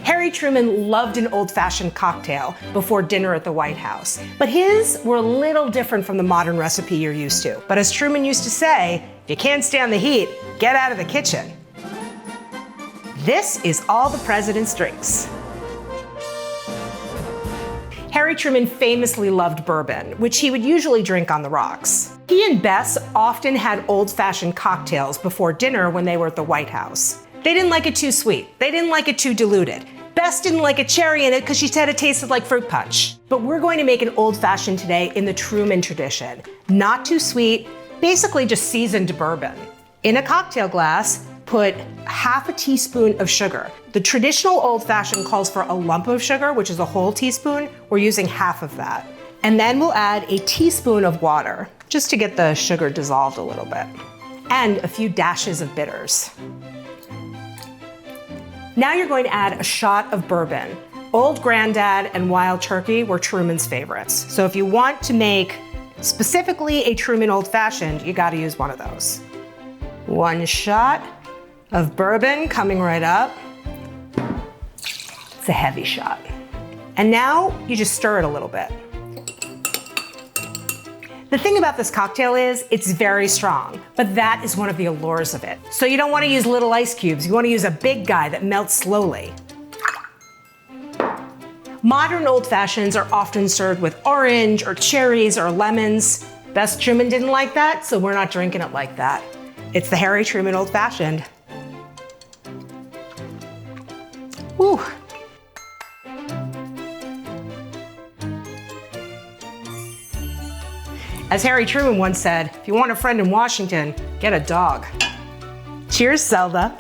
Harry Truman loved an old-fashioned cocktail before dinner at the White House, but his were a little different from the modern recipe you're used to. But as Truman used to say, if you can't stand the heat, get out of the kitchen. This is all the president's drinks. Harry Truman famously loved bourbon, which he would usually drink on the rocks. He and Bess often had old-fashioned cocktails before dinner when they were at the White House. They didn't like it too sweet. They didn't like it too diluted. Bess didn't like a cherry in it because she said it tasted like fruit punch. But we're going to make an old-fashioned today in the Truman tradition. Not too sweet, basically just seasoned bourbon. In a cocktail glass, put half a teaspoon of sugar. The traditional old-fashioned calls for a lump of sugar, which is a whole teaspoon. We're using half of that. And then we'll add a teaspoon of water, just to get the sugar dissolved a little bit. And a few dashes of bitters. Now you're going to add a shot of bourbon. Old Grandad and Wild Turkey were Truman's favorites. So if you want to make specifically a Truman Old Fashioned, you gotta use one of those. One shot of bourbon coming right up. It's a heavy shot. And now you just stir it a little bit. The thing about this cocktail is it's very strong, but that is one of the allures of it. So you don't want to use little ice cubes. You want to use a big guy that melts slowly. Modern old fashions are often served with orange or cherries or lemons. Bess Truman didn't like that, so we're not drinking it like that. It's the Harry Truman Old Fashioned. Woo. As Harry Truman once said, if you want a friend in Washington, get a dog. Cheers, Zelda.